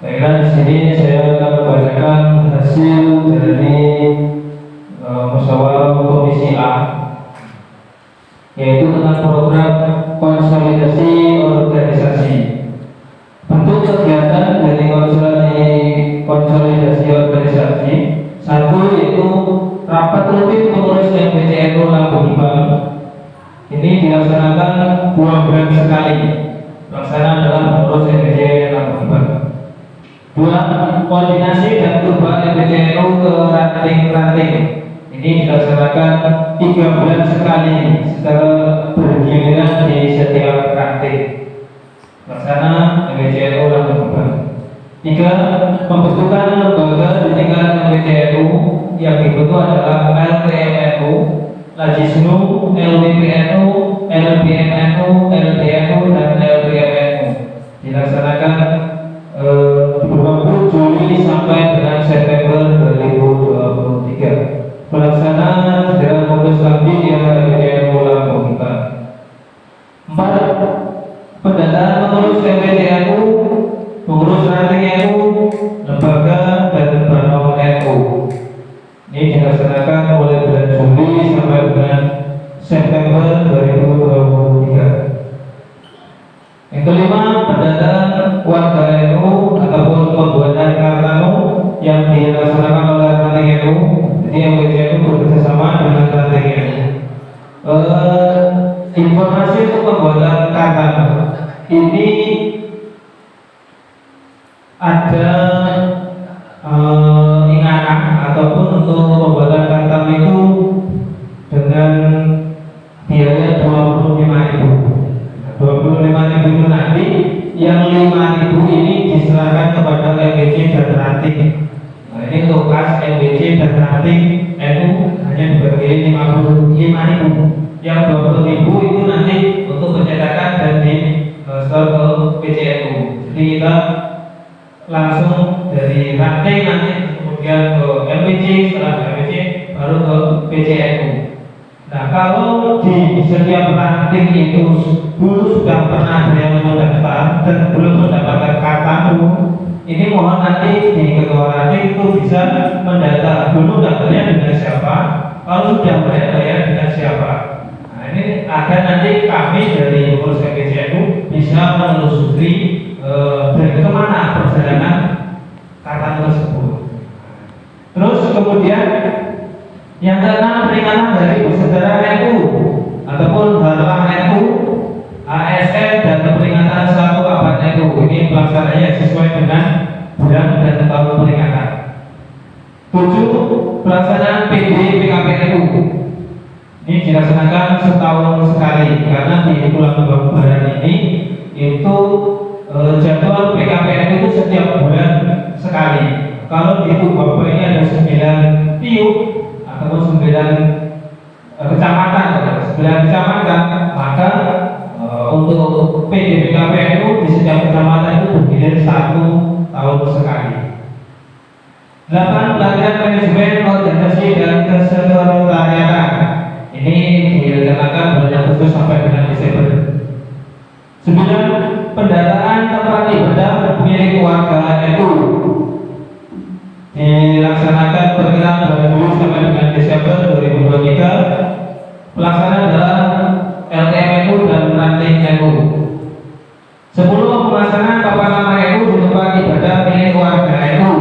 Baiklah, di sini saya akan membacakan hasil dari musyawarah komisi A, yaitu tentang program konsolidasi organisasi. Bentuk kegiatan dari konsolidasi organisasi: satu, yaitu rapat rutin pengurus MPCNU Lambung. Ini dilaksanakan 2 bulan sekali. Pelaksanaan adalah pengurus MPC Lambung. 2, koordinasi dan perubahan MPCNU ke ranting-ranting. Ini dilaksanakan 3 bulan sekali secara bergiliran di setiap ranting. Pelaksana MPCNU Lambung. 3, pembentukan lembaga di tingkat MPCNU yang dibentuk adalah LPMNU, Lajisnu, LPPNU, LPMNU, LPNU, dan LPMNU. Dilaksanakan 20 Juli sampai dengan September 2023. Pelaksanaan segera fokus lagi di MPCNU Lambung. 4, pendataan pengurus MPCNU, pengurus ranting NU, lembaga, dan Banom NU. Ini dilaksanakan mulai bulan Juli sampai dengan September 2023. Yang kelima, pendataan warga NU ataupun pembuatan kartu yang dilaksanakan oleh ranting NU. Jadi MPCNU bekerjasama dengan ranting NU. Informasi untuk pembuatan kartu ini ada ingatan ataupun untuk pembuatan kartu itu dengan biaya 25.000 itu nanti, yang 5.000 ini diserahkan kepada MPC dan ranting. Nah, ini untuk kas MPC dan ranting NU hanya dibagi 55.000. Yang 20.000 itu nanti untuk pencetakan dan di store ke PCNU. Jadi kita langsung dari ranting nanti kemudian ke MPC, setelah MPC baru ke PCNU. Nah, kalau di setiap ranting itu dulu sudah pernah ada yang mendaftar dan belum mendapatkan kartu, ini mohon nanti di ketua ranting itu bisa mendata dulu daftarnya dengan siapa, kalau sudah bayar dengan siapa. Nah, ini agar nanti kami dari pengurus MPCNU bisa menelusuri dari kemana perjalanan kartu tersebut. Terus kemudian yang keenam, peringatan dari bersaudara NU ataupun harlah NU, ASN, dan peringatan 1 abad NU. Ini pelaksananya sesuai dengan bulan dan tahun peringatan. 7, pelaksanaan PD PKPNU. Ini dilaksanakan setahun sekali karena di bulan Lebaran ini itu jadwal PKPNU itu setiap bulan sekali. Kalau di Bapak ini ada 9 tiup ataupun 9 kecamatan, maka untuk PDPKPNU di setiap kecamatan itu bergilir 1 tahun sekali. 8, pelatihan manajemen organisasi dan kesekretariatan. Ini direncanakan bulan Agustus sampai dengan Desember. 9, pendataan tempat ibadah milik warga NU. Dilaksanakan perkiraan bulan Juli sampai dengan Desember 2023. Pelaksanaan adalah LMNU dan ranting NU. 10, pemasangan papan nama NU di tempat ibadah milik warga NU.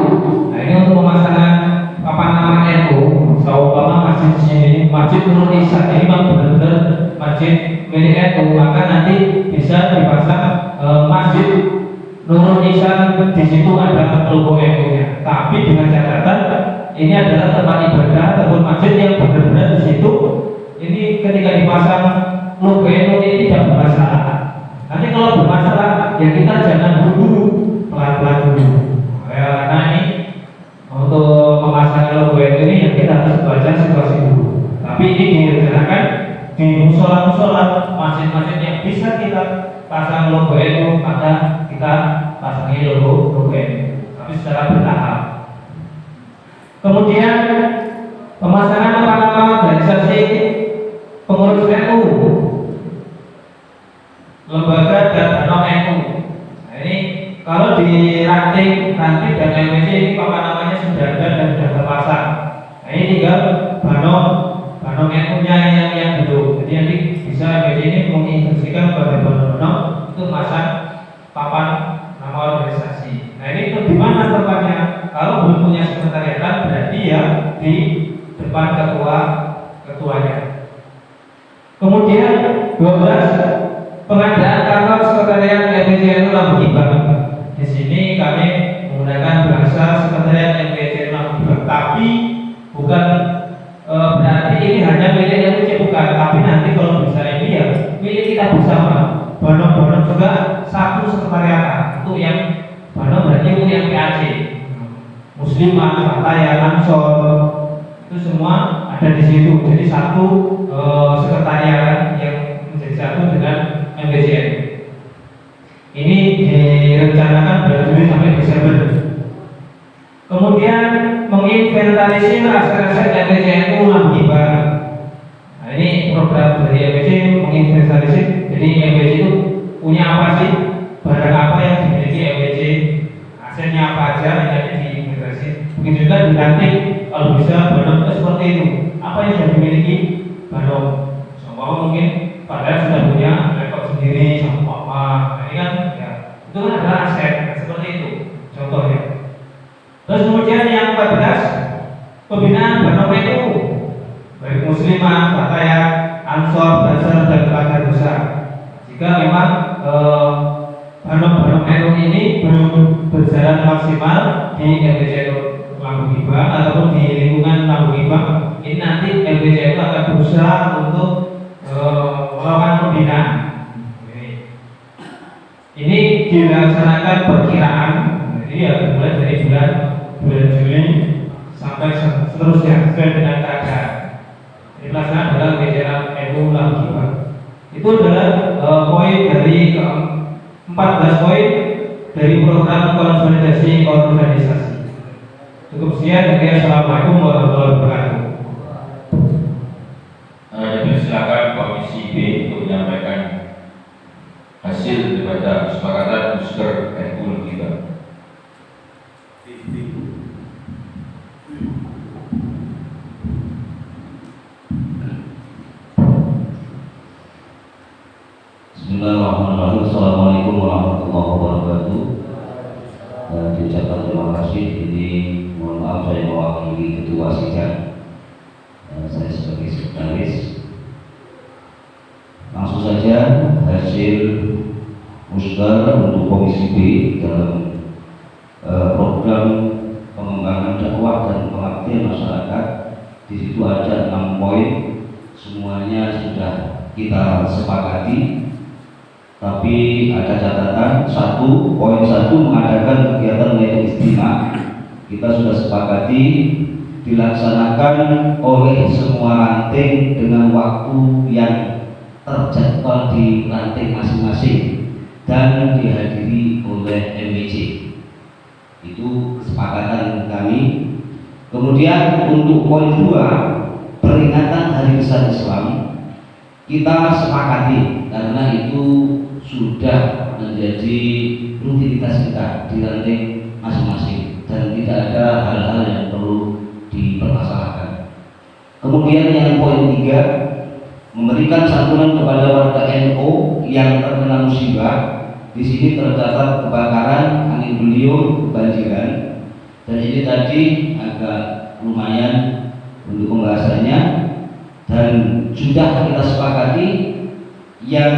Nah, ini untuk pemasangan papan nama NU. Seumpama masjid sini, Masjid Nurul Ihsan ini memang benar-benar masjid milik NU, maka nanti bisa dipasang Masjid Nurul Ihsan, di situ ada logo NU-nya. Tapi dengan catatan ini adalah tempat ibadah ataupun masjid yang benar-benar di situ. Ini ketika dipasang logo NU ini tidak bermasalah. Nanti kalau bermasalah ya kita jangan buru-buru, pelan-pelan dulu. Karena ini untuk pemasangan logo NU ini yang kita harus baca situasi dulu. Tapi ini direncanakan di musola-musola, masjid-masjid yang bisa kita pasang logo NU, maka kita pasangi logo NU, tapi secara bertahap. Kemudian pemasangan nama-nama organisasi pengurus NU, lembaga dan Banom NU. Nah, ini Kalau di ranting dan MWC ini apa namanya sudah ada dan sudah terpasang. Nah ini tinggal banom punya yang dulu. Jadi nanti bisa MWC ini menginstruksikan kepada banom untuk masang papan nama organisasi. Nah ini di mana tempatnya? Kalau belum punya sekretariatan berarti ya di depan ketuanya. Kemudian 12 pengadaan kantor sekretariat MWC Lampu Gibang. Di sini kami menggunakan bahasa sekretariat MWC Lampu Gibang, tapi bukan berarti ini hanya milik MWC, bukan. Tapi nanti kalau bisa ini ya milik kita bersama. Banom juga satu sekretariat untuk yang banom berarti untuk yang PAC, Muslimat, Fataya, Ansor itu semua ada di situ. Jadi satu sekretariat yang menjadi satu dengan MWCN. Ini direncanakan bulan Juli sampai Desember. Kemudian menginventarisir aset-aset MWCN itu Lampu Gibang. Nah ini program dari MWC menginventarisir. Jadi MWC itu punya apa sih? Barang apa yang dimiliki MWC? Asetnya apa aja yang ada di inventarisir. Begitu juga dilantik kalau bisa banom seperti itu. Apa yang sudah dimiliki banom? Semua mungkin padahal sudah punya rekod sendiri sama apa. Nah, ini kan ya, itu kan adalah aset seperti itu contohnya. Terus kemudian yang 14 pembinaan banom itu baik Muslimat, Fataya, Ansor, Basar dan keluarga besar. Jika memang banom NU ini belum berjalan maksimal di MWC Lampu Gibang ataupun di lingkungan Lampu Gibang, ini nanti MWC itu akan berusaha untuk melakukan pembinaan. Ini dilaksanakan perkiraan, jadi ya mulai dari bulan Juli sampai seterusnya sesuai dengan keadaan. Ini pelaksanaan adalah MWC NU Lampu Gibang. Itu adalah poin dari 14 poin dari program konsolidasi organisasi. Cukup sekian. Assalamualaikum warahmatullahi wabarakatuh. Silakan Komisi B untuk menyampaikan hasil daripada kesepakatan booster NU Lampu Gibang. Bismillahirrahmanirrahim. Assalamualaikum warahmatullahi wabarakatuh. Diucapkan terima kasih. Ini mohon maaf saya mewakili ketua sidang. Saya sebagai sekretaris. Langsung saja hasil musdar untuk Komisi B dalam program pengembangan dakwah dan pengabdian masyarakat. Di situ ada 6 poin, semuanya sudah kita sepakati. Tapi ada catatan poin 1 mengadakan kegiatan yaitu istimewa. Kita sudah sepakati dilaksanakan oleh semua ranting dengan waktu yang terjadwal di ranting masing-masing dan dihadiri oleh MWC. Itu kesepakatan kami. Kemudian untuk poin 2 peringatan Hari Besar Islam kita sepakati karena itu sudah menjadi rutinitas kita di ranting masing-masing dan tidak ada hal-hal yang perlu dipermasalahkan. Kemudian yang poin 3 memberikan santunan kepada warga NU yang terkena musibah. Di sini terdapat kebakaran, angin beliung, kebanjiran, dan ini tadi agak lumayan untuk pembahasannya. Dan sudah kita sepakati yang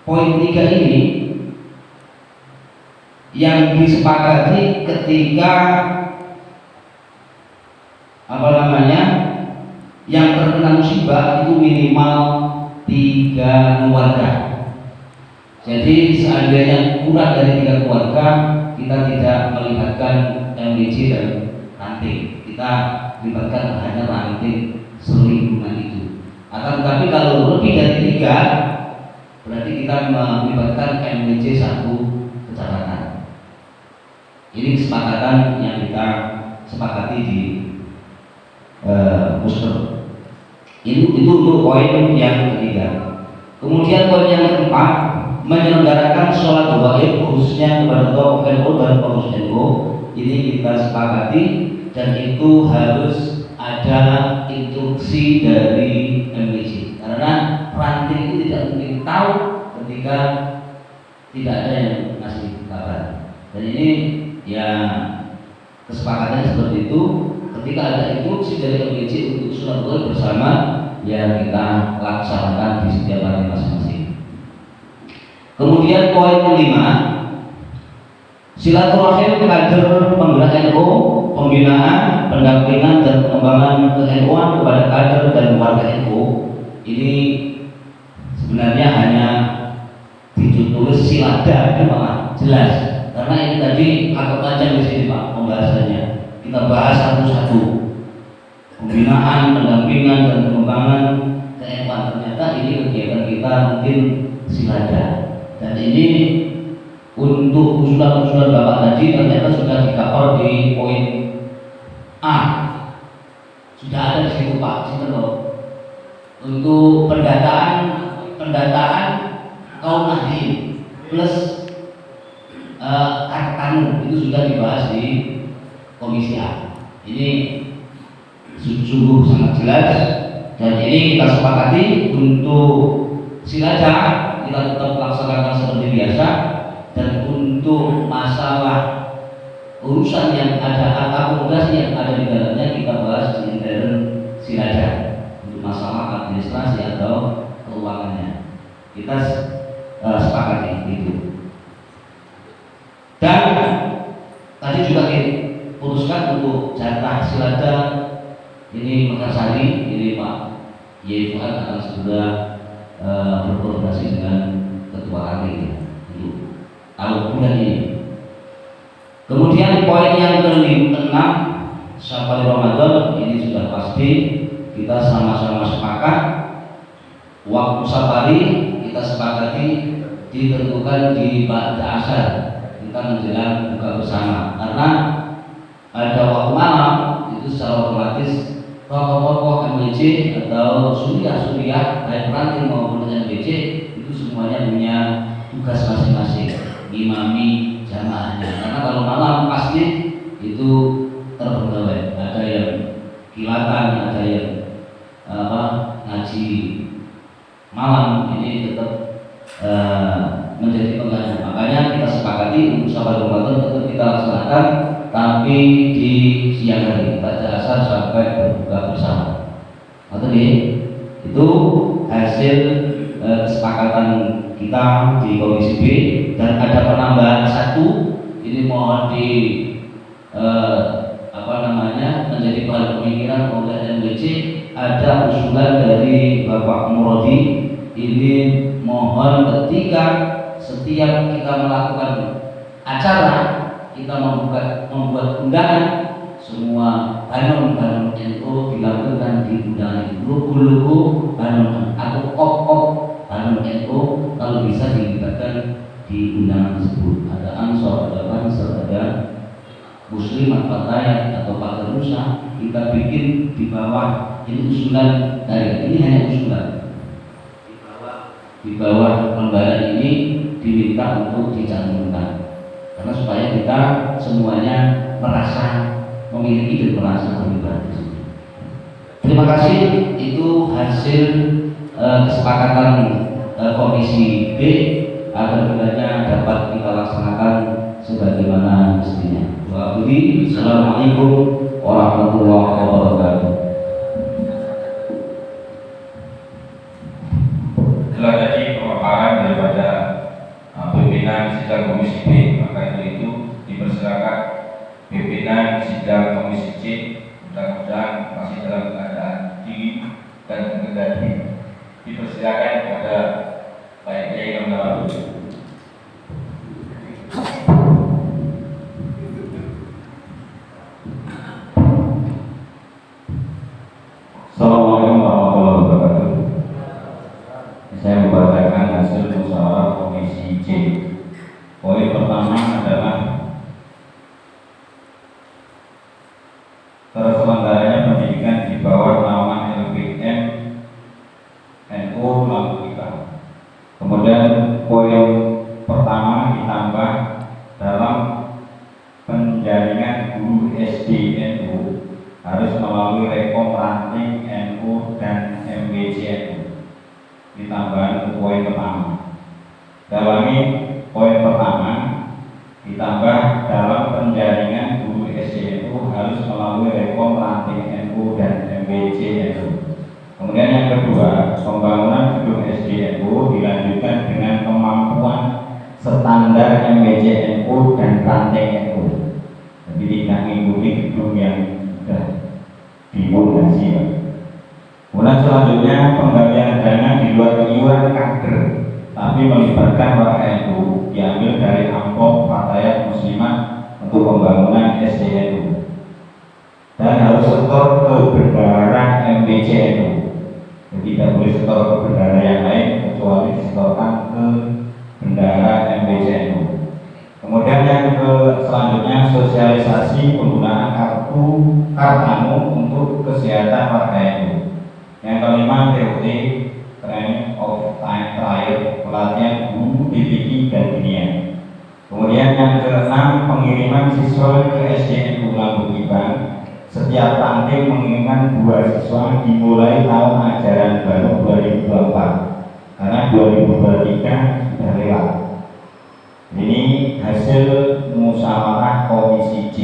poin 3 ini yang disepakati ketika yang terkena musibah itu minimal 3 keluarga. Jadi seandainya kurang dari 3 keluarga, kita tidak melibatkan MWC dan ranting, kita libatkan hanya ranting selingkungan itu. Akan tetapi kalau lebih dari 3, berarti kita melibatkan MWC 1 kecamatan. Ini kesepakatan yang kita sepakati di Puster. Itu untuk poin yang ketiga. Kemudian poin yang keempat menyelenggarakan sholat gaib khususnya kepada tokoh NU dan pengurus NU. Ini kita sepakati dan itu harus ada instruksi dari MWC karena ranting itu tidak mungkin tahu ketika tidak ada yang ngasih kabar. Dan ini ya kesepakatannya seperti itu. Ketika ada instruksi dari MWC untuk sholat gaib bersama, ya kita laksanakan di setiap hari masing-masing. Kemudian poin kelima, silaturahim kader penggerak NU, pembinaan, pendampingan dan pengembangan ke-NU-an kepada kader dan warga NU. Ini sebenarnya hanya ditulis silada, itu Pak, jelas. Karena ini tadi agak panjang di sini Pak pembahasannya. Kita bahas satu-satu. Pembinaan, pendampingan dan pengembangan ke-NU-an, ternyata ini kegiatan kita mungkin silada. Dan ini untuk usulan-usulan Bapak tadi ternyata sudah di-cover di poin A. Sudah ada di situ Pak, situ loh. Untuk pendataan kaum nahdien plus kartu itu sudah dibahas di komisi A. Ini sungguh sangat jelas dan ini kita sepakati untuk silada kita tetap laksanakan seperti biasa. Dan untuk masalah urusan yang ada, akomodasi yang ada di dalamnya kita bahas di intern silada untuk masalah administrasi atau keuangannya kita sepakati itu. Dan tadi juga diputuskan untuk jatah silada ini Mekarsari, ini Pak Yai Fuad akan sudah berkoordinasi dengan ketua RT tahun bulan ini. Kemudian poin yang ke-6, Syawal Ramadan, ini sudah pasti kita sama-sama sepakat. Waktu safari kita sepakati ditentukan di ba'da asar, kita menjelang buka bersama. Karena ada waktu malam itu secara otomatis tokoh-tokoh MWC atau suriah baik ranting maupun MWC itu semuanya punya tugas masing-masing, imami jamaahnya. Karena kalau malam pasti itu terbengkalai, ada yang kilatan, ada yang ngaji malam, ini tetap menjadi pengaruh. Makanya kita sepakati untuk Syawal Ramadan tetap kita laksanakan, tapi di siang hari pada asar sampai berbuka bersama. Itu hasil kesepakatan kita di Komisi B. Dan ada penambahan satu, ini mohon di menjadi bahan pemikiran oleh MWC. Ada usulan dari Bapak Murodi, ini mohon ketika setiap kita melakukan acara kita membuat undangan, semua banon NU dilakukan di undangan itu, logo banon atau op banon NU kalau bisa dilibatkan di undangan tersebut. Ada Ansor, ada Banser, ada Muslim, Al-Fatayat atau Pakar Nusa, kita bikin di bawah. Ini usulan dari, ini hanya usulan. Di bawah lembaran ini diminta untuk dicantumkan, karena supaya kita semuanya merasa memiliki dan merasa terlibat. Terima kasih. Itu hasil kesepakatan Komisi B agar kiranya dapat kita laksanakan sebagaimana mestinya. Assalamualaikum warahmatullahi wabarakatuh. Setelah tadi pemaparan daripada pimpinan sidang Komisi B, maka itu dipersilakan pimpinan sidang Komisi C mudah-mudahan masih dalam keadaan dingin dan terkendali. Dipersilakan kepada Pak Yai Nomor. Assalamualaikum warahmatullahi wabarakatuh. Saya membacakan hasil musyawarah Komisi C. Poin pertama adalah terselenggaranya pendidikan di bawah naungan LPM NU melalui IKA. Kemudian poin harus melalui rekom ranting NU dan MWCNU. Ditambah poin pertama. Dalami poin pertama, ditambah dalam penjaringan guru SDNU harus melalui rekom ranting NU dan MWCNU. Kemudian yang kedua, pembangunan gedung SDNU dilanjutkan dengan kemampuan standar MWCNU dan ranting NU. Jadi tidak mengikuti gedung yang sudah dimodasi. Kemudian selanjutnya penggalian dana di luar iuran kader, tapi melibatkan warga NU diambil dari amplop Fatayat Muslimat untuk pembangunan SDNU dan harus setor ke bendahara MWCNU. Jadi tidak boleh setor ke bendahara yang lain kecuali disetorkan ke bendahara MWCNU. Kemudian yang selanjutnya sosialisasi penggunaan kartu untuk kesehatan warga NU. Yang kelima TOT, Training of Time Trial, pelatihan guru DPI dan dunia. Kemudian yang keenam pengiriman siswa ke SDNU Lambung Ibang. Setiap ranting mengirimkan 2 siswa dimulai tahun ajaran baru 2024 karena 2023 sudah lewat. Ini hasil musyawarah Komisi C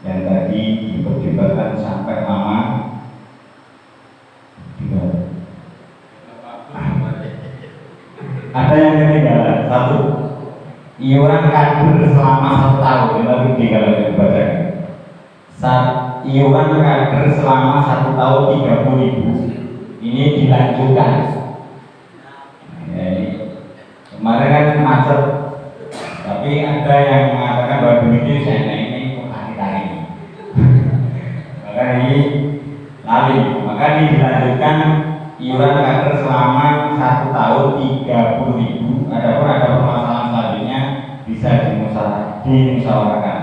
yang tadi diperdebatkan sampai lama. Ada yang ketinggalan satu, iuran kader selama 1 tahun. Kita ketinggalan dibacakan. Iuran kader selama 1 tahun 30.000 ini dilanjutkan. Ya, ini kemarin kan macet. Tapi ada yang mengatakan bahwa duitnya saya ini kok tarik-tarik. Maka ini lali, maka ini dilanjutkan iuran kader selama 1 tahun 30.000. Adapun ada permasalahan selanjutnya bisa dimusyawarahkan.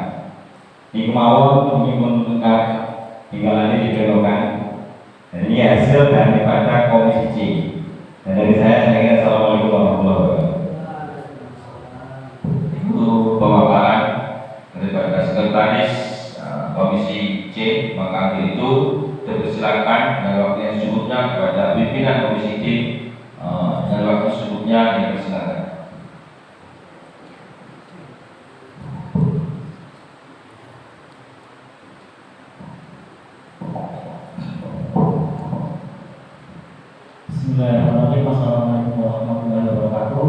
Ini kemauan ini pun lengkap, tinggal nanti dibelokkan. Dan ini hasil daripada Komisi C. Dan dari saya kira assalamualaikum warahmatullahi wabarakatuh. Pemaparan daripada sekretaris Komisi C, maka akhir itu dipersilakan dan waktu yang secukupnya kepada pimpinan Komisi D dan waktu secukupnya dipersilakan. Bismillahirrahmanirrahim. Assalamualaikum warahmatullahi wabarakatuh.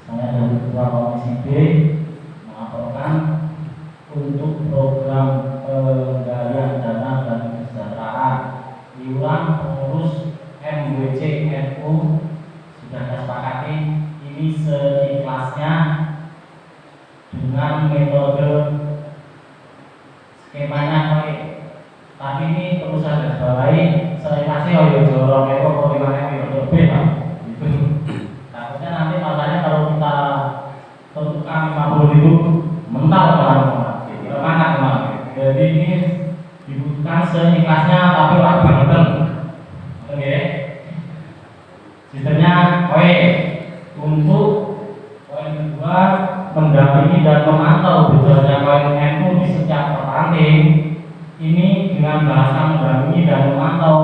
Saya dari Ketua Komisi B melaporkan untuk program penggalian dana dan kesejahteraan iuran pengurus MWCNU sudah disepakati ini seikhlasnya dengan metode skemanya tapi ini perlu saya garisbawahi seikhlasnya oleh jorong itu bagaimana metode B Pak. Itu takutnya nanti masalahnya kalau kita tentukan 50.000 mental teman-teman. Jadi ini dibutuhkan seikhlasnya tapi orang bangetan. Oke. Sistemnya untuk poin kedua mendampingi dan memantau berjalannya poin NU di setiap ranting. Ini dengan bahasa mendampingi dan memantau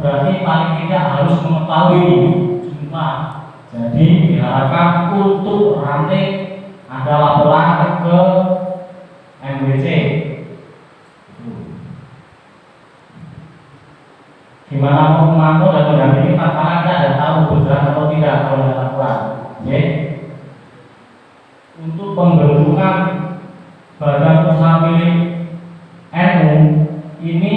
berarti paling tidak harus mengetahui jumlah. Jadi diharapkan untuk ranting ada laporan ke MWC. Gimana mau memantau dan mendampingi karena kita ada tahu berjalan atau tidak kalau ada laporan. Oke. Untuk pembentukan badan usaha milik NU ini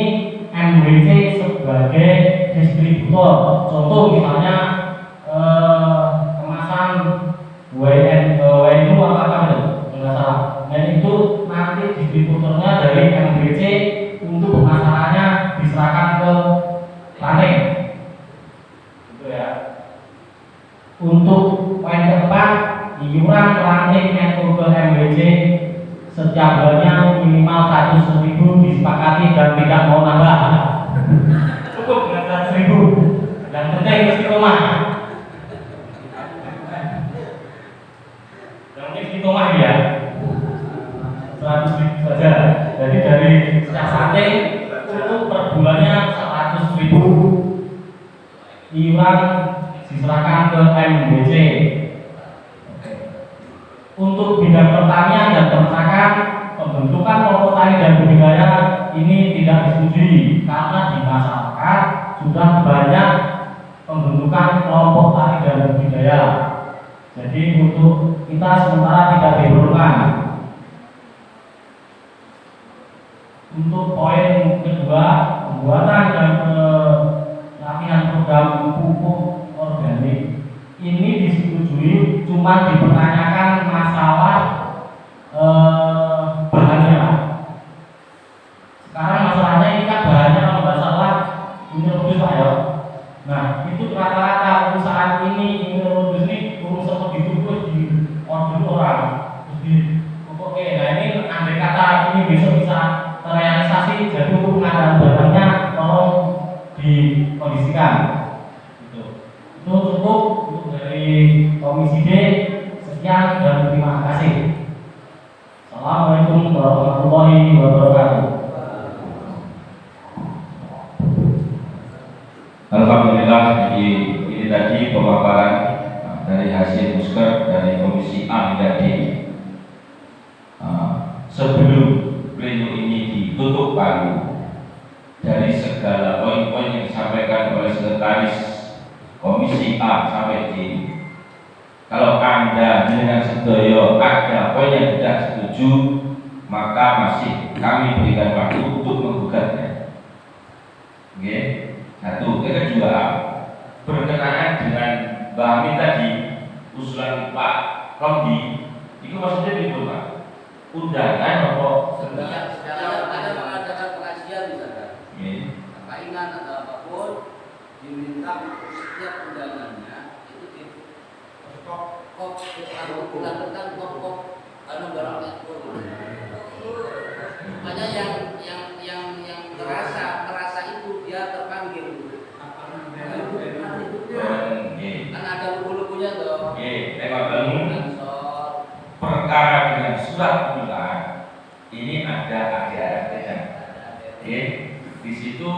MWC sebagai distributor. Contoh misalnya kemasan WNU apa itu nggak salah. Dan itu nanti distributornya dari MWC untuk pemasarannya diserahkan ke ranting. Gitu ya. Untuk poin keempat, iuran ranting NU ke MWC setiap bulannya minimal 100.000 disepakati dan tidak mau nambah. Cukup dengan 100.000. Yang penting istiqomah. Yang penting istiqomah ya. 100.000 saja. Jadi dari siasate untuk per bulannya 100.000 iuran diserahkan ke MBC. Untuk bidang pertanian dan peternakan, pembentukan kelompok tani dan budidaya ini tidak disetujui karena di masyarakat sudah banyak pembentukan kelompok tani dan budidaya. Jadi untuk kita sementara tidak diperlukan. Untuk poin kedua, pembuatan dan pelatihan program pupuk organik ini disetujui, cuma dipertanyakan masalah bahannya. Sekarang masalahnya ini kan bahannya kalau nggak salah ini lebih Pak ya. Nah itu rata-rata perusahaan ini urus seperti itu terus di order orang terus di oke. Nah ini andai kata ini besok bisa terrealisasi, jadi untuk pengadaan barangnya tolong dikondisikan. Itu cukup untuk dari Komisi D. Sekian dan terima kasih. Assalamualaikum warahmatullahi wabarakatuh. Alhamdulillah, ini tadi pemaparan dari hasil musker dari Komisi A hingga D. Sebelum pleno ini ditutup palu dari segala poin-poin yang disampaikan oleh sekretaris Komisi A sampai D, kalau Anda dengan sedoyo ada poin yang tidak setuju, maka masih kami berikan waktu untuk menggugatnya. Oke, satu. Yang kedua, berkenaan dengan Mbak Amin tadi, usulan Pak Rondi, itu maksudnya itu Pak, undangan atau Sedang ada mengadakan pengajian misalkan, keinginan atau apapun, diminta untuk setiap undangannya itu di kop bukan tentang kop barang ekspor. Makanya yang terasa itu dia terpanggil. Kan ada lugu-lugunya toh. Perkara dengan surat bulan ini ada ADART-nya. Di situ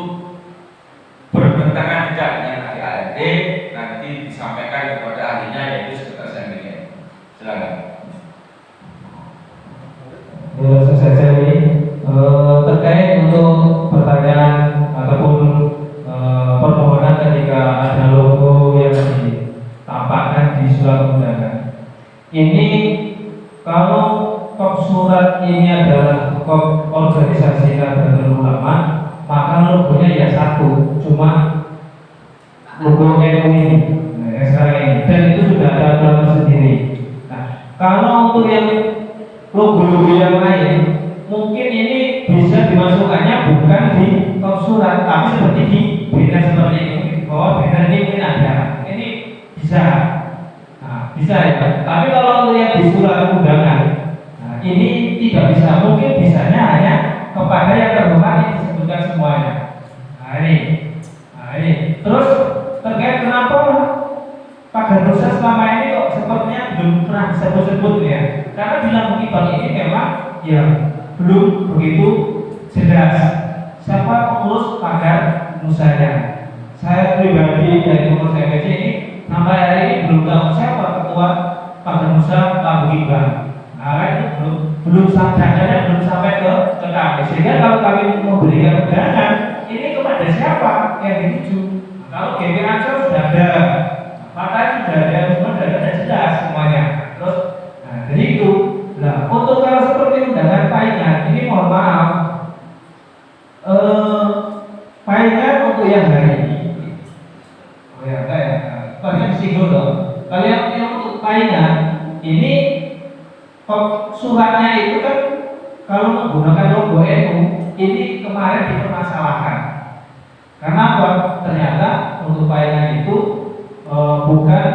bertentangan tidak dengan ADART, nanti disampaikan kepada ahlinya yaitu sekretaris MBG. Silakan. Langsung saja ini terkait untuk pertanyaan ataupun permohonan ketika ada logo yang ditampakkan di surat undangan. Ini kalau kop surat ini adalah kop organisasi Nahdlatul Ulama, maka logonya ya satu, cuma logo NU ini, sekarang ini, dan itu sudah ada aturan sendiri. Nah, kalau untuk yang logo-logo yang lain, mungkin ini bisa dimasukkannya bukan di kop surat, tapi seperti di banner seperti ini, bahwa banner ini mungkin ada, ini bisa. Bisa ya, tapi kalau untuk yang di surat undangan, nah ini tidak bisa, mungkin bisanya hanya kepada yang terhormat ini disebutkan semuanya. Nah ini, terus terkait kenapa Pak Garusa selama ini kok sepertinya belum pernah disebut-sebut ya? Karena bilang Bang ini memang ya belum begitu jelas siapa pengurus pagar musanya. Saya pribadi dari pengurus MBC ini sampai hari ini belum tahu siapa ketua pagar musa Pak Bugibang. Nah itu belum sampai belum sampai ke kami. Sehingga kalau kami memberikan undangan ini kepada siapa yang dituju? Kalau GP Ancol sudah ada, partai sudah ada, semua sudah ada jelas semuanya. Terus, nah jadi itu. Nah untuk kalau seperti undangan paingan ini mohon maaf, paingan untuk yang hari ini. Oh ya, kalian disinggung dong. Kalian yang untuk paingan ini suratnya itu kan kalau menggunakan logo NU ini kemarin dipermasalahkan. Karena apa? Ternyata untuk paingan itu bukan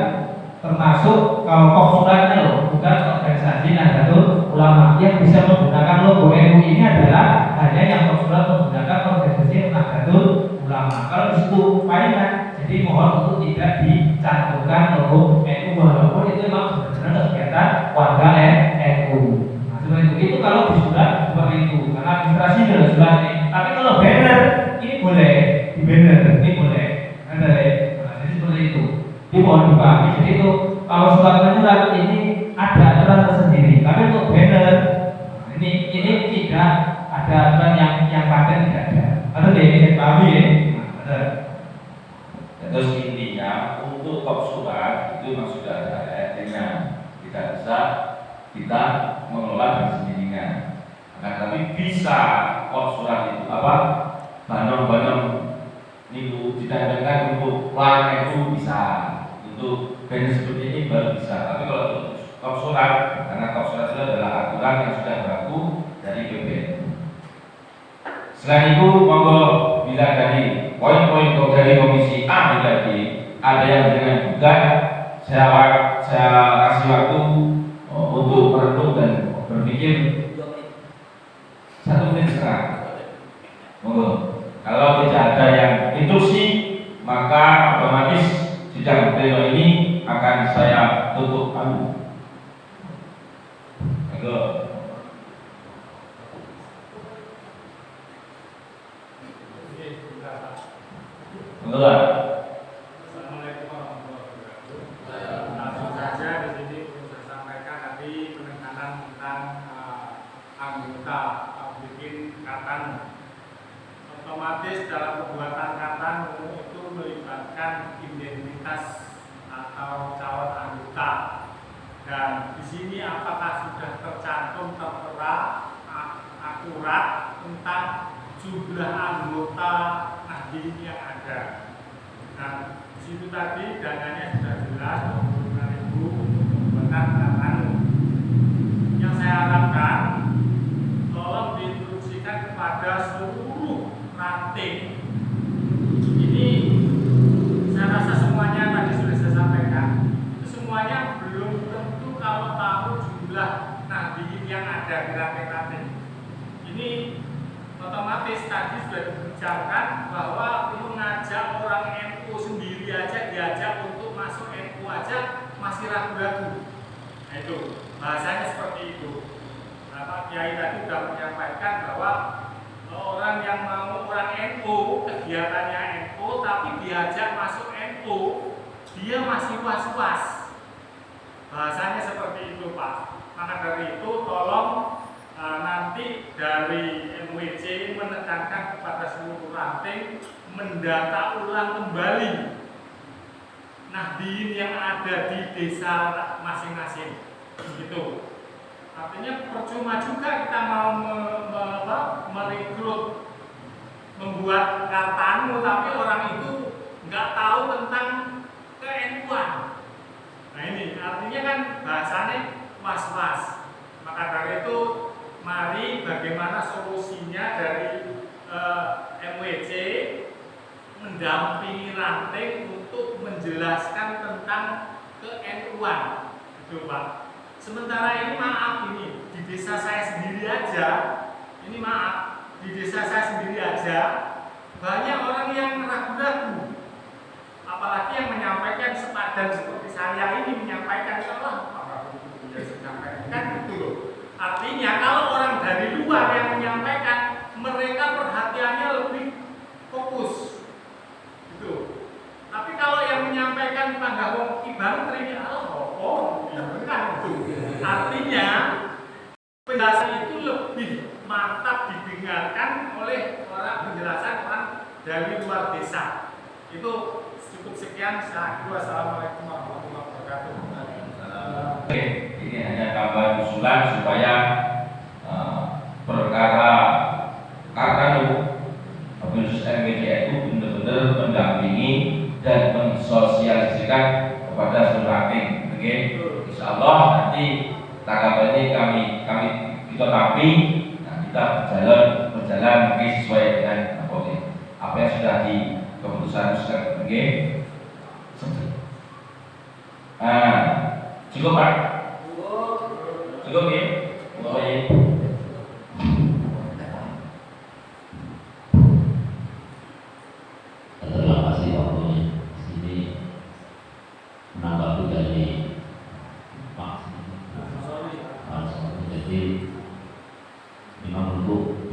termasuk kalau suratnya loh, bukan organisasi Nahdlatul Ulama. Yang bisa menggunakan logo NU ini adalah hanya yang surat menggunakan organisasi Nahdlatul Ulama. Kalau di situ paingan, jadi mohon untuk tidak dicantumkan logo NU walaupun itu memang benar-benar kegiatan warga NU. Nah, seperti itu kalau di surat seperti itu. administrasi sudah jelas nih. Tapi kalau banner ini boleh, di banner ini boleh. Ada ya. Nah, jadi seperti itu. Ini mohon dipahami. Jadi itu kalau surat menyurat ini ada aturan tersendiri. Tapi untuk banner ini tidak ada aturan yang paten, tidak ada. Atau saya pahami ya. Nah, terus intinya untuk kop surat itu memang sudah ada ART-nya, tidak bisa kita mengelola dengan sendirinya. Nah, tapi bisa kop surat itu apa? Banom-banom itu ditandangkan untuk lain itu bisa, untuk banner seperti ini baru bisa. Tapi kalau untuk kop surat, karena kop surat itu adalah aturan yang sudah berlaku dari BPN. Selain itu, monggo bila dari poin-poin dari komisi A tadi ada yang dengan gugat, saya kasih waktu untuk merenung dan berpikir 1 menit setengah. Monggo. Kalau tidak ada yang instruksi, maka otomatis sidang pleno ini akan saya tutup. Monggo. Monggo. Assalamualaikum warahmatullahi wabarakatuh. Langsung saja di sini perlu saya sampaikan tadi penekanan tentang anggota bikin katan. Otomatis dalam pembuatan katan itu melibatkan identitas atau calon anggota. Dan di sini apakah sudah tercantum tertera akurat tentang jumlah anggota Nahdien yang ada. Nah, di situ tadi dananya sudah jelas 25.000 untuk pembuatan katan. Yang saya harapkan tolong diinstruksikan kepada seluruh ranting. Ini saya rasa semuanya tadi sudah saya sampaikan. Semuanya belum tentu kalau tahu jumlah Nahdien yang ada di ranting-ranting. Ini otomatis tadi sudah dibicarakan bahwa mengajak orang NU sendiri aja diajak untuk masuk NU aja masih ragu-ragu. Nah, itu bahasanya seperti itu. Nah, Pak Kiai tadi sudah menyampaikan bahwa orang yang mau orang NU kegiatannya NU tapi diajak masuk NU dia masih was-was. Bahasanya seperti itu, Pak. Maka dari itu tolong nanti dari MWC menekankan kepada seluruh ranting mendata ulang kembali Nahdien yang ada di desa masing-masing. Gitu. Artinya percuma juga kita mau merekrut membuat kartanu tapi orang itu nggak tahu tentang ke-NU-an. Nah ini artinya kan bahasanya was-was. Maka dari itu mari bagaimana solusinya dari MWC mendampingi ranting untuk menjelaskan tentang ke-NU-an. Itu Pak. Sementara ini maaf ini di desa saya sendiri aja, ini maaf di desa saya sendiri aja banyak orang yang ragu-ragu. Apalagi yang menyampaikan sepadan seperti saya ini menyampaikan apa kan gitu loh. Artinya kalau orang dari luar yang menyampaikan mereka perhatiannya lebih fokus gitu. Tapi kalau yang menyampaikan panggah wong Ki Bantri kan itu. Artinya penjelasan itu lebih mantap didengarkan oleh penjelasan orang dari luar desa. Itu cukup sekian. Wassalamualaikum warahmatullahi wabarakatuh. Oke, ini hanya tambahan usulan supaya perkara Kartanu khusus MWC itu benar-benar mendampingi dan mensosialisasikan kepada seluruh ranting. Oke, insya Allah nanti tanggapan ini kami kita tampil, nah kita berjalan mungkin sesuai dengan apa yang sudah di keputusan. Oke, cukup Pak? Cukup ya? Baik. Terima kasih waktunya. Sini menanggapi dari Pak. Jadi memang untuk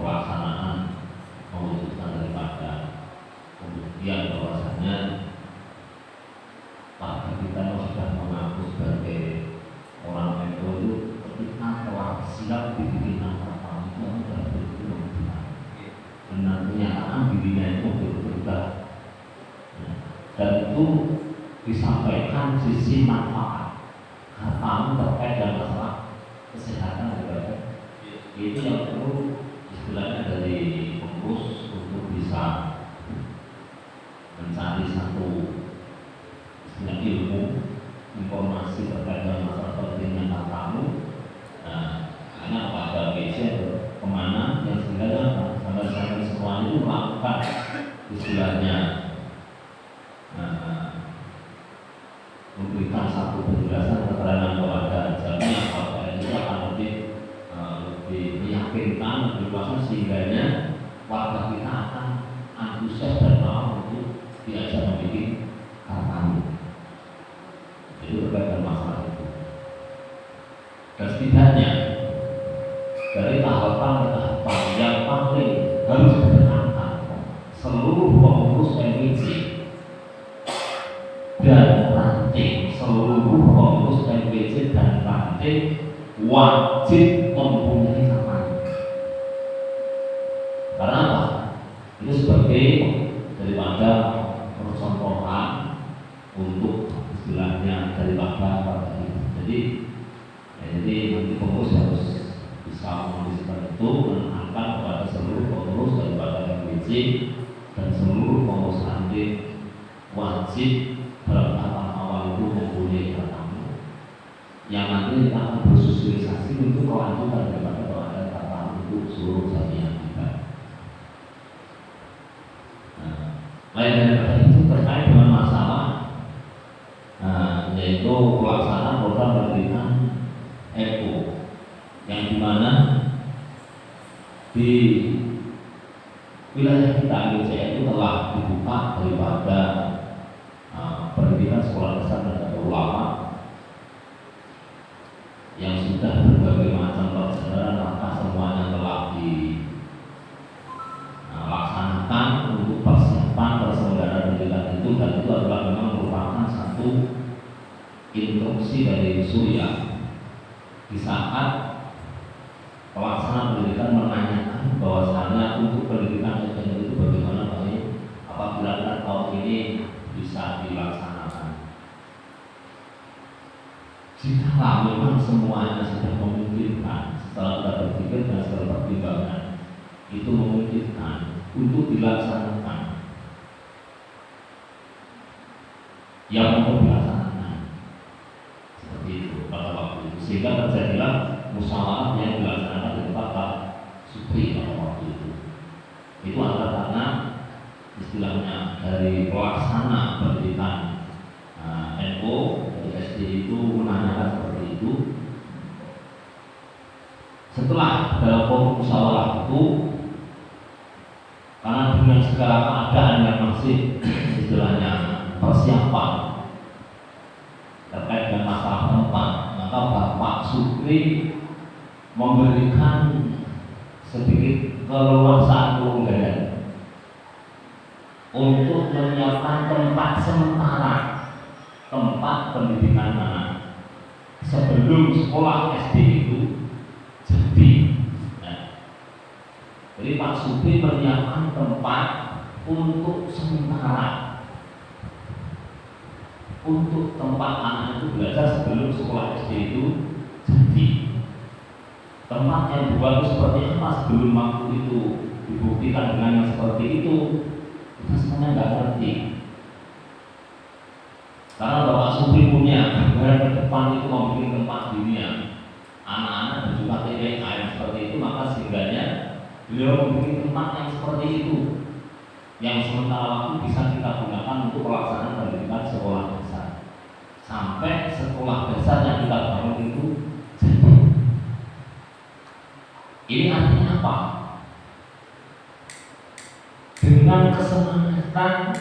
sisi manfaat hartamu terkait dengan masalah kesehatan dan ibadah. Itu yang perlu istilahnya dari pengurus untuk bisa mencari satu istilah ilmu informasi terkait dengan masalah pentingnya hartamu. Hanya pada BC kemana yang istilahnya sampai semua itu melakukan istilahnya memberikan satu penjelasan keterangan kepada jamnya apakah itu akan lebih meyakinkan, lebih luas sehingganya warga kita akan antusias dan mau untuk diajak memiliki kampanye. Jadi terkait dengan masalah itu. Dan setidaknya dari tahapan ke tahapan yang paling harus ditekankan seluruh pengurus MWC dan ranting, seluruh pengurus MWC dan ranting wajib mempunyai kampanye. Karena apa? Itu sebagai daripada percontohan untuk istilahnya daripada partai ini. Jadi nanti pengurus harus bisa mengisikan itu, menekankan kepada seluruh pengurus daripada MWC dan seluruh pengurus ranting wajib dalam tahapan awal itu mempunyai kampanye yang nanti kita akan bersosialisasi untuk kelanjutan daripada kampanye untuk seluruh jamiah kita. Lain daripada itu terkait dengan masalah yaitu pelaksanaan program pendidikan NU yang dimana di wilayah kita Indonesia itu telah dibuka daripada pendidikan sekolah dasar dan ulama yang sudah berbagai macam perjalanan, maka semuanya telah dilaksanakan untuk persiapan penyelenggaraan pendidikan itu, dan itu adalah memang merupakan satu instruksi dari Surya di saat pelaksana pendidikan menanyakan bahwasanya untuk pendidikan itu bagaimana baik apabila tahun ini bisa dilaksanakan. Jika memang semuanya sudah memungkinkan, setelah kita berpikir dan setelah pertimbangan itu memungkinkan untuk dilaksanakan, yang untuk dilaksanakan seperti itu pada waktu itu, sehingga terjadilah musyawarah yang dilaksanakan di tempat Pak Supri pada waktu itu. Itu adalah karena istilahnya dari pelaksana pendidikan NU dari SD itu menanyakan seperti itu. Setelah dalam forum musyawarah itu, karena dengan segala keadaan yang masih istilahnya persiapan terkait dengan masalah tempat, maka Bapak Supri memberikan sedikit keleluasaan kelonggaran untuk menyiapkan tempat sementara, tempat pendidikan anak sebelum sekolah SD itu jadi. Jadi Pak Supri menyiapkan tempat untuk sementara, untuk tempat anak itu belajar sebelum sekolah SD itu jadi. Tempat yang dibuat seperti apa sebelum waktu itu dibuktikan dengan yang seperti itu, kita semuanya nggak ngerti. Karena Bapak Supri punya gambaran ke depan itu membuat tempat dunia anak-anak dan juga TPA yang seperti itu, maka sehingganya beliau membuat tempat yang seperti itu, yang sementara waktu bisa kita gunakan untuk pelaksanaan pendidikan sekolah dasar sampai sekolah dasar yang kita bangun itu jadi. Ini artinya apa? Dengan kesemangatan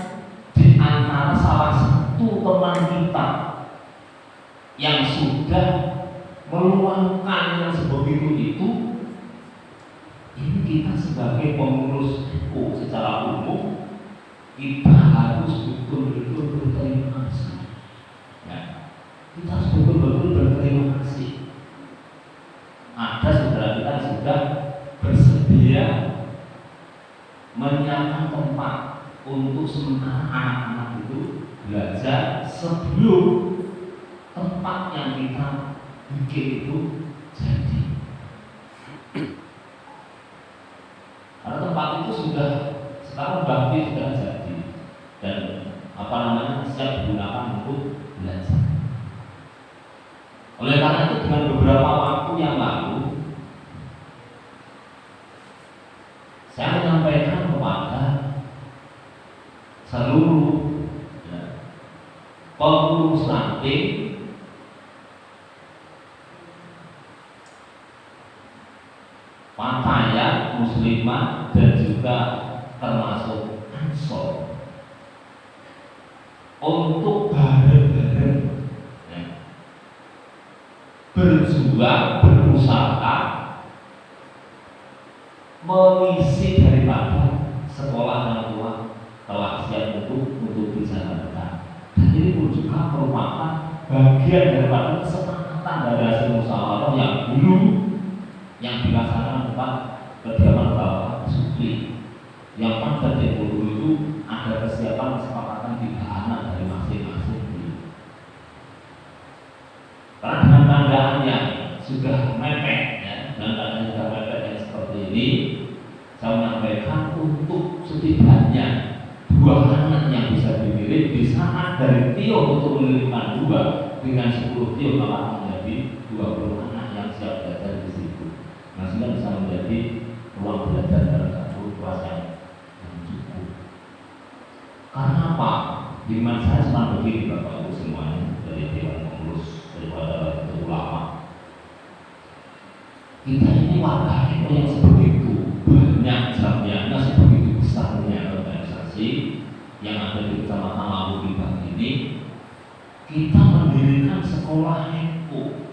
di antara salah satu teman kita yang sudah meluangkan yang sebegitu itu, ini kita sebagai pengurus NU secara umum kita harus betul-betul berterima kasih. Ya, kita harus betul-betul berterima kasih. Ada saudara kita sudah bersedia menyiapkan tempat untuk sementara anak-anak itu belajar sebelum tempat yang kita bikin itu jadi. Karena tempat itu sudah sekarang bakti sudah jadi dan siap digunakan untuk belajar. Oleh karena itu dengan beberapa waktu yang lalu saya menyampaikan kepada seluruh pengurus ranting Pantaya Muslimah dan juga termasuk Ansor untuk bareng-bareng berjuang, berusaha mengisi daripada sekolah yang tua telah siap untuk dijalankan. Dan ini pun juga merupakan bagian daripada kesepakatan dari hasil musyawarah yang dulu yang dilaksanakan Pak kediaman Bapak Supri, yang pada tempo dulu itu ada kesiapan kesepakatan 3 anak dari masing-masing. Karena dengan tandaan yang sudah mepet, ya, dengan tandaan sudah mepet yang seperti ini, saya menyampaikan untuk setidaknya 2 anak yang bisa dikirim di saat dari Tio untuk mengirimkan 2 dengan 10 Tio akan menjadi 20 anak yang siap belajar di situ. Nah, sehingga bisa menjadi ruang belajar dalam satu kelas yang cukup. Karena apa? Iman saya selalu begini Bapak Ibu semuanya dari Dewan Pengurus daripada ulama. Kita ini warga NU yang sebegitu banyak jamnya, sebegitu besarnya organisasi yang ada di Kecamatan Lawu Bintang ini. Kita mendirikan sekolah NU.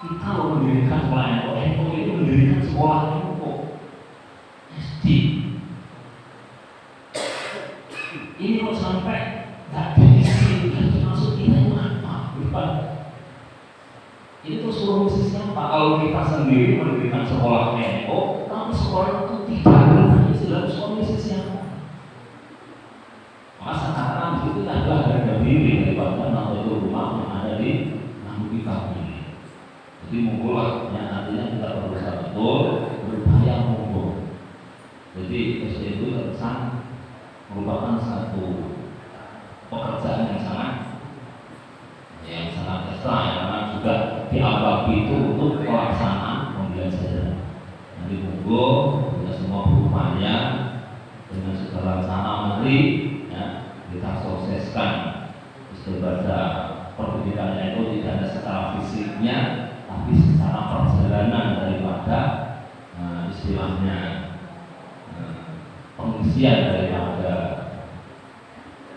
Kita mendirikan sekolah NU. NU itu mendirikan sekolah NU SD. Ini kalau sampai nggak diisi, dan termasuk kita itu apa? Bukan. Ini tuh solusi siapa? Kalau kita sendiri mendirikan sekolah NU, tapi sekolah itu tidak berisi dalam solusi siapa? Maka sekarang itu adalah harga diri daripada Nahdlatul Ulama yang ada di Lawu Bintang ini. Jadi monggolah yang artinya kita berusaha betul, berupaya monggo. Jadi itu terkesan merupakan satu pekerjaan yang sangat ekstra, karena juga diabadi itu untuk pelaksanaan pembelajaran. Nanti monggo kita semua berupaya dengan segala cara mari ya, kita sukseskan ibadah pendidikan itu tidak hanya secara fisiknya, tapi secara perjalanan daripada istilahnya pengisian daripada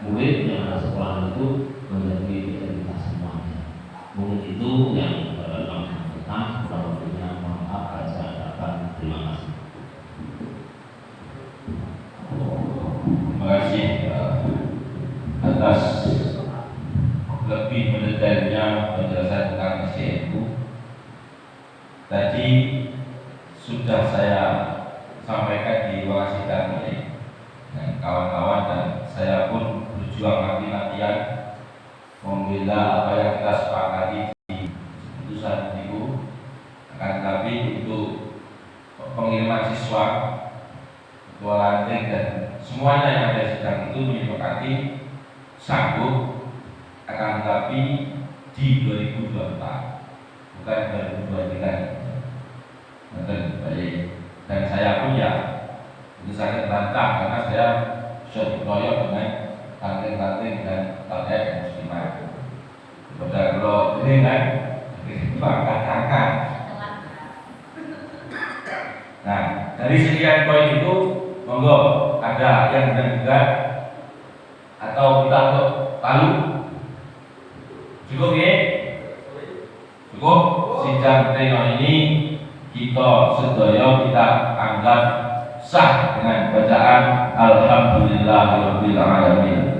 murid yang ada sekolah itu menjadi kita semuanya. Mungkin itu yang kami sampaikan. Kurang lebihnya mohon maaf, saya ucapkan terima kasih. Terima kasih atas lebih mendetailnya penjelasan tentang SCNU. Tadi sudah saya sampaikan di ruang sidang ini dengan kawan-kawan, dan saya pun berjuang mati-matian membela apa yang kita sepakati di keputusan itu. Akan tetapi untuk pengiriman siswa, ketua ranting dan semuanya yang ada di sidang itu menyepakati sanggup, akan tetapi di 2024 bukan 2023. Baik. Dan saya pun ya itu sangat bantah karena saya sudah dikeroyok dengan ranting-ranting dan LF Muslimah. Padahal kalau ini kan angkat-angkat. Nah, dari sekian poin itu monggo ada yang benar-benar atau kita untuk lalu cukup ya? Cukup sidang pleno ini kita sedaya kita anggap sah dengan bacaan Alhamdulillahirabbil alamin.